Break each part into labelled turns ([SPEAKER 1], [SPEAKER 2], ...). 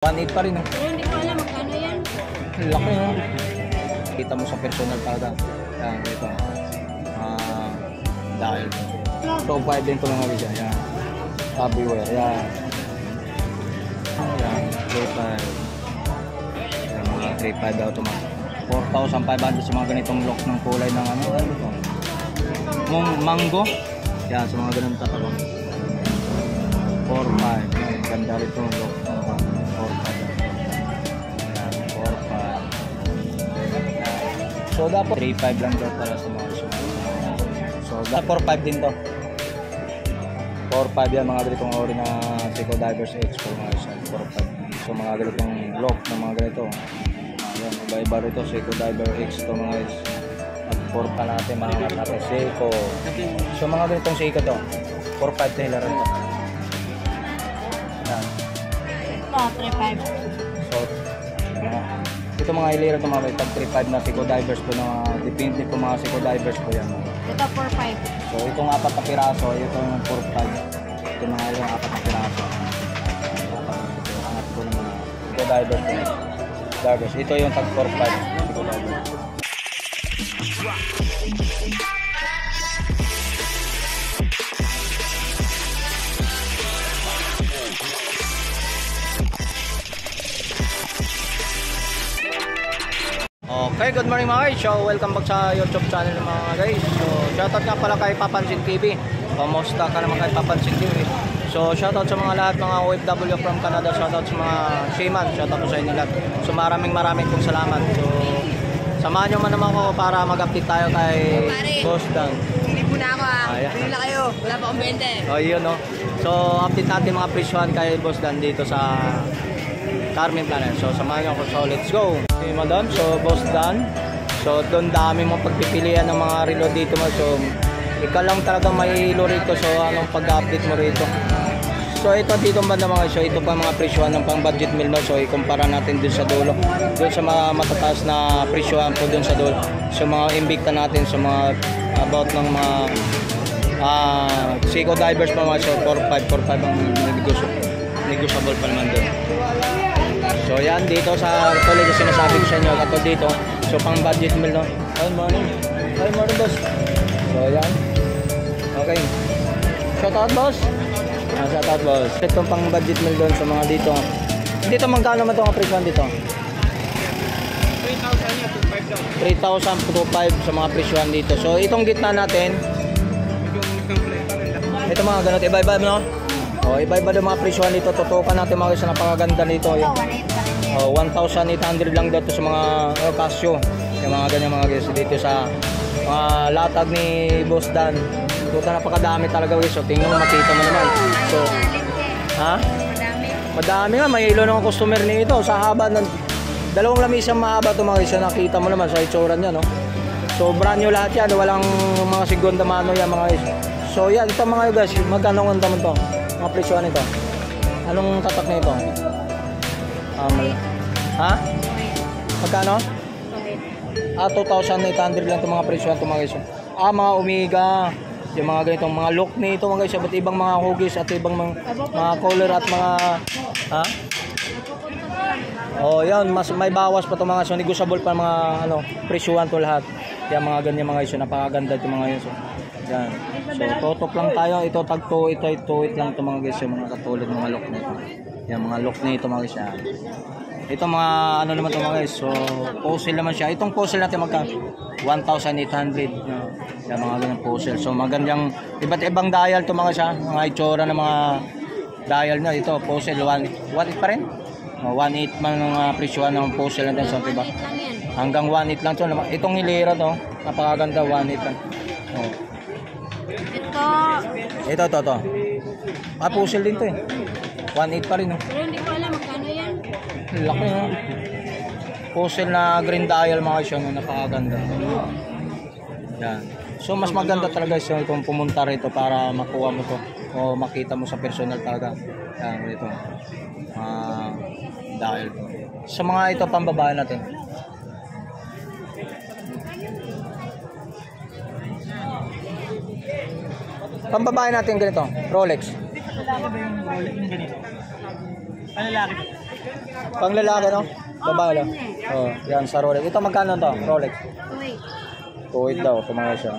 [SPEAKER 1] 1.8 pa rin, no?
[SPEAKER 2] Pero hindi ko alam magkano yan.
[SPEAKER 1] Laki, no? Kita mo sa personal talaga. Yan, ito. Dahil. So, 5 din ito mga guys. Yan. Copy wire. Yan. Yan. 3.5. Yan, mga 3.5 automatic. 4,500 sa mga ganitong lock ng kulay ng ano. Ano ito? Mango. Yan, sa mga ganitong tatalong. 4.5. Yan, ganda rin itong lock. 4.5. So dapat 3.5 lang daw para sa mga sumunod. So dapat 4.5 din to. 4.5 yan mga ganitong ori na Seiko Divers X po mga isa. 4.5. So mga ganitong lock na mga ganito. Ayan, iba-iba rito Seiko Diver X to mga guys. At 4 pa natin mga natin Seiko. So mga ganitong Seiko to. 4.5 nila rin to. Ayan.
[SPEAKER 2] Ito, 3.5.
[SPEAKER 1] So ito mga hilera ito mga tag 3.5 na Seiko Divers po na depende po mga Seiko Divers po yan.
[SPEAKER 2] Ito, 4.5.
[SPEAKER 1] So itong 4 na piraso, ito yung 4.5. Ito mga yung 4 na piraso. Angat po ng mga Seiko Divers po. Divers. Ito yung tag 4.5 Seiko Divers. Okay, good morning mga guys. So, welcome back sa YouTube channel ng mga guys. So, shoutout nga pala kay Papansin TV. Kamusta ka naman kay Papansin TV? So, shoutout sa mga lahat mga OFW from Canada. Shoutout sa mga seaman. Shoutout sa inyo lahat. So, maraming pong salamat. So, samahan nyo man naman ako para mag-update tayo kay Boss Dan.
[SPEAKER 2] Hindi po na ako ha.
[SPEAKER 1] Ayan.
[SPEAKER 2] Bili na kayo. Wala pa akong 20.
[SPEAKER 1] Oh, yun no. So, update natin mga presyohan kay Boss Dan dito sa Carmen Planet. So, samahan nyo ako. So, let's go. Okay, madam. So, Boss Dan. So, doon dami mong pagpipilian ng mga reload dito mo. So, ikaw lang talaga may ilo rito. So, anong pag-update mo rito? So, ito dito banda mga. So, ito pa mga presyohan ng pang budget meal mo. So, ikumpara natin dun sa dulo. Doon sa mga matataas na presyohan po dun sa dulo. So, mga imbikta natin sa mga about ng mga Seiko Divers pa mga. So, 4.5 ang negotiable pa naman doon. So yan dito sa tulad yung sinasabi ko sa inyo katulad dito. So pang budget meal no. Good morning. Good morning boss. So yan. Okay. Shout out boss. Shout out boss. Itong pang budget meal doon sa mga dito. Dito magkano man itong presyo dito? 3,000 to 5 sa mga presyohan dito. So itong gitna natin. Ito mga ganito iba-iba no. Oh, iba-iba yung mga presyohan dito. Tutukan natin mga guys na napakaganda nito. Oh, 1,800 lang dito sa mga Casio. Yung mga ganyan mga guys dito sa mga latag ni Boss Dan. Tuta napakadami talaga guys. So tingnan mo makita mo naman. So, ha? Madami nga. May ilo ng customer nito. Sa haba ng dalawang lamisang mahaba ito mga guys. Nakita mo naman sa itsura niya no. So brand new lahat yan. Walang mga segunda mano yan mga guys. So yan ito mga guys. Magkano ang naman to? Mga presyohan ito. Anong tatak na ito? Ha? Magkano? 2,800 lang itong mga presyohan ito mga guys. Mga Omega. Yung mga ganitong mga look nito mga guys. At ibang mga hugis at ibang mga color at mga oh yan. Mas may bawas pa ito mga so negotiable pa mga presyohan to lahat. Yan mga ganyan mga guys. Napakaganda ito mga guys. Yan. So, totok lang tayo. Ito tag 2.8 lang ito mga guys. Yung mga katulad mga lock nito. Yan mga lock nito mga guys. Yan. Ito mga ano naman ito mga guys. So, puzzle naman siya. Itong puzzle natin magka 1,800. Yan mga ganyan puzzle. So, magandang iba't ibang dial ito mga siya. Mga itsura ng mga dial na. Ito puzzle. 1.8 pa rin. 1.8 man ng presyohan ng puzzle natin. So, diba? Hanggang 1.8 lang ito. Itong hilera to. Napakaganda 1.8 lang. Oh. Ito. Puzzle din to eh. 1.8 pa rin no.
[SPEAKER 2] Pero hindi ko alam magkano yan.
[SPEAKER 1] Laki no. Puzzle na green dial mga siya no. Napakaganda. Yan. So mas maganda talaga siya itong pumunta rito para makuha mo to. O makita mo sa personal talaga. Yan ito. Dial to. Sa mga ito pambabae natin. Pambabae natin ganito, Rolex.
[SPEAKER 3] Lalaki ba yung Rolex yung ganito? Lalaki.
[SPEAKER 1] Pang lalaki, no? Babae lang. Oh, yan sa Rolex. Ito magkano to? Rolex. 2.8 daw, tumawag siya.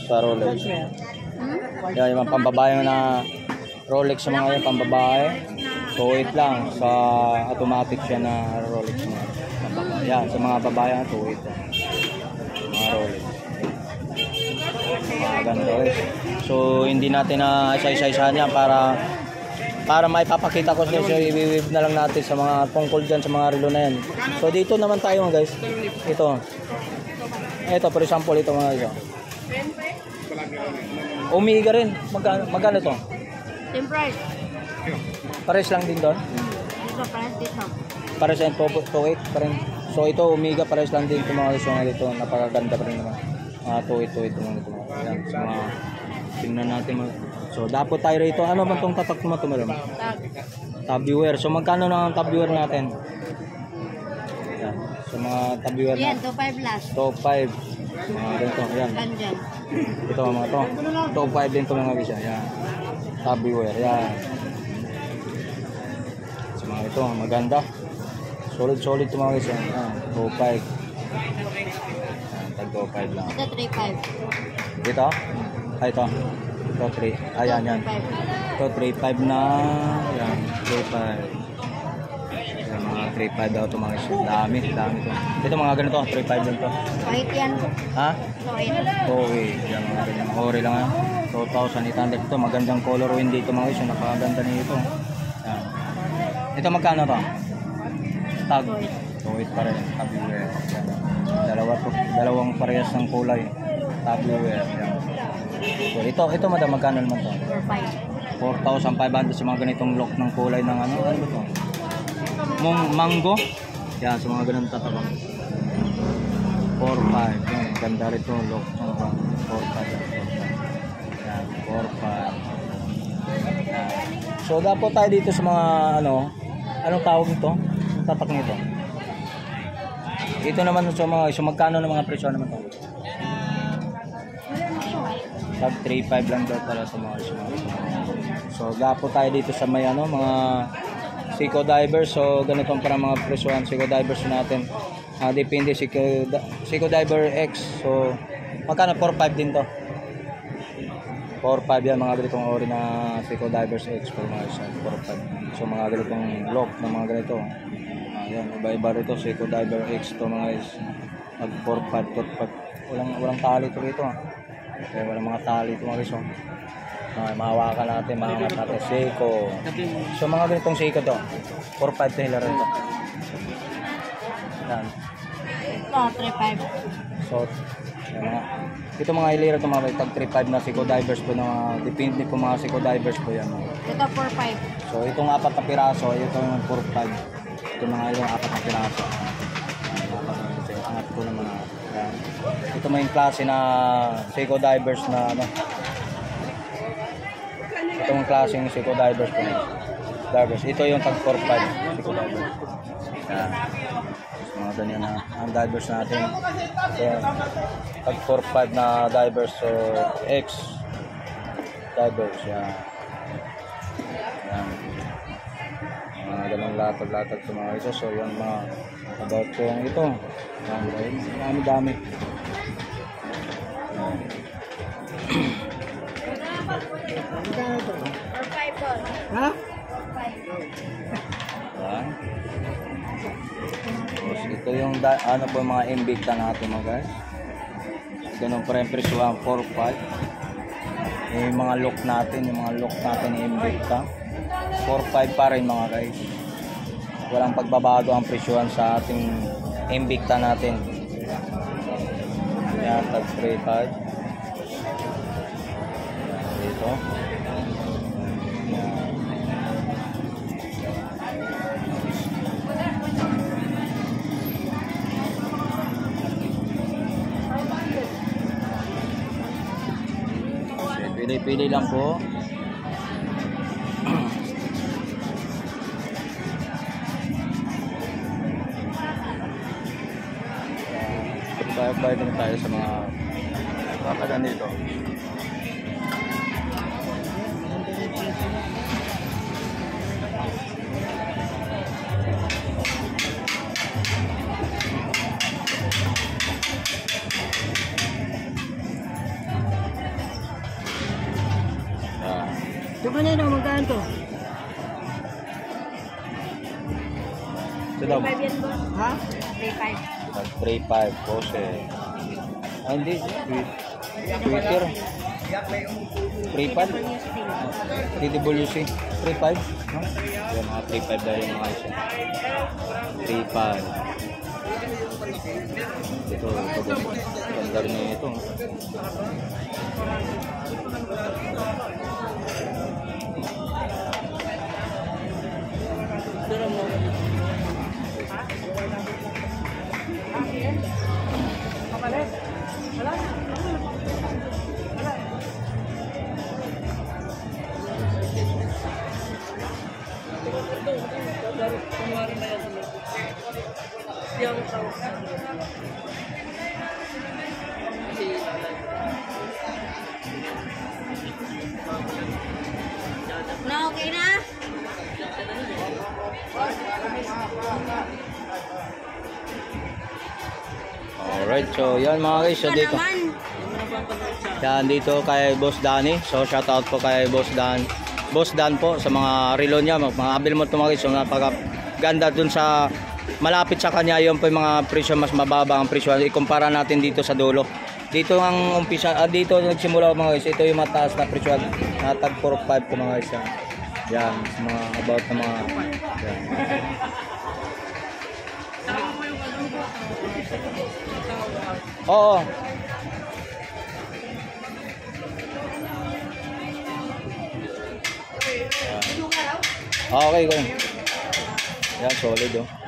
[SPEAKER 1] Sa Rolex. Yan, yung mga pambabae na Rolex sa mga yan, pambabae. 2.8 lang. Sa automatic siya na Rolex mga pambabae. Yan, sa mga babae, 2.8. Mga Rolex. Mga ganda guys. So, hindi natin na isa-isa-isahan yan para maipapakita ko sa inyo, i-weave na lang natin sa mga tungkol dyan sa mga relo na yan. So dito naman tayo guys. Ito, for example, ito mga ito. Omega rin. Magkano ito?
[SPEAKER 2] Same price.
[SPEAKER 1] Pares lang din doon?
[SPEAKER 2] Ito, price dito.
[SPEAKER 1] Pares yan, 2.8 pa rin. So ito, Omega, pares lang din ito mga guys. Ito, napakaganda pa rin naman. 2.8 mga ito. Ayan, sa mga tingnan natin. So dapat tayo rito. Ano bang itong tatak mo ito, madam? Tab viewer. So magkano na ang tab viewer natin? Ayan. So mga tab viewer
[SPEAKER 2] Yan,
[SPEAKER 1] natin.
[SPEAKER 2] 2.5 last.
[SPEAKER 1] 2.5. Mga ganito. Ayan.
[SPEAKER 2] Ganyan.
[SPEAKER 1] Ito mga to. 2.5 din ito mga guys. Ayan. Tab viewer. Ayan. So mga ito. Maganda. Solid ito mga guys. Ayan. 2.5. Ayan. Tag 2.5 lang.
[SPEAKER 2] Ito, 3.5.
[SPEAKER 1] Dito? Ay, ito. Ito, 3. Ayan, yan. Ito, 3.5 na. Ayan, 3.5. Ayan, mga 3.5 daw ito mga guys. Dami ito. Ito mga ganito, 3.5 din ito.
[SPEAKER 2] Kahit yan.
[SPEAKER 1] Ha?
[SPEAKER 2] Kahit.
[SPEAKER 1] Okay. Ayan, mga ganyan. Ori lang yan. 2,800 ito. Magandang color wind dito mga guys. Napakaganda nito. Ayan. Ito magkano to? Tag. 2.8 pa rin. Tabi wear. Dalawang parehas ng kulay. Tabi wear. Ayan. So ito madam, magkano naman to? 4,500 sa mga ganitong lock ng kulay ng ano ba to? Mango. Yan, sa mga ganun tatabang. 4,500. Yan, ganda rito lock. 4,500. Yan, 4,500. Yan. So dapat tayo dito sa mga anong tawag nito? Tatak nito. Ito naman sa mga, so magkano ng mga presyo naman to? Tag 3.5 lang daw para sa mga So gapo tayo dito sa may mga Seiko Divers. So ganitong para mga presyuhan Seiko Divers natin. Depende Seiko Diver X. So magkano? 4.5 din to. 4.5 yan mga ganitong ori na Seiko Divers X for mga isa. 4.5. So mga ganitong lock na mga ganito. Ayan, iba-iba rito Seiko Diver X to mga guys. Mag 4.5. Walang tali to rito. Okay, walang mga tali ito mga guys. Mahawakan natin, mahangat natin. Seiko. So mga ganitong Seiko to. 4.5 to hila rin to. Yan.
[SPEAKER 2] Ito, 3.5.
[SPEAKER 1] So, yan. Ito mga hilera ito mga tag 3.5 na Seiko Divers po na depende po mga Seiko Divers po yan.
[SPEAKER 2] Ito, 4.5.
[SPEAKER 1] So itong 4 na piraso, ito yung 4.5. Ito mga yung 4 na piraso. Angat ko naman. Yan. Ito may klase na Seiko Divers na ito yung klaseng Seiko Divers po. Ito yung tag 4.5 Seiko Divers. Yan. Mga ganyan na ang divers natin. Tag 4.5 na divers. So X divers. Yan. Yan. Mga ganang latag-latag sa mga isa. So yan mga about ko yung ito. Yan. Dami.
[SPEAKER 2] Ha?
[SPEAKER 1] Yan. Ito yung po yung mga Invicta natin mga guys. Ganun pa rin presyo ang 4.5. Yung mga look natin ni Invicta 4.5 pa rin mga guys. Walang pagbabago ang presyohan sa ating Invicta natin. Yan, tag 3.5 dito. Pili lang po. Bayad din tayo sa mga kakagan dito.
[SPEAKER 2] Kanino, magkano to?
[SPEAKER 1] Ito daw.
[SPEAKER 2] 3.5 yan, boss. Ha? 3.5.
[SPEAKER 1] 3.5 pose. Ah, hindi. Twitter. 3.5. TWC. 3.5. No? Yan, mga 3.5 dahil yung mga isa. 3.5. Ito. Ganda rin ito.
[SPEAKER 2] Na, okay na?
[SPEAKER 1] Alright, so yan mga guys. So dito. Yan dito kay Boss Danny. So shout out po kay Boss Dan. Boss Dan po sa mga relo niya. Mga abil mo ito mga guys. So napakaganda dun sa malapit sa kanya. Yung po yung mga presyo mas mababa ang presyo. Ikumpara natin dito sa dulo. Dito ang umpisa. Dito nagsimula mga guys. Ito yung mataas na presyo. Natag 4.5 po mga guys. Yan. Mga about na mga. Yan. Oo. Okay, go. Yan, solid oh.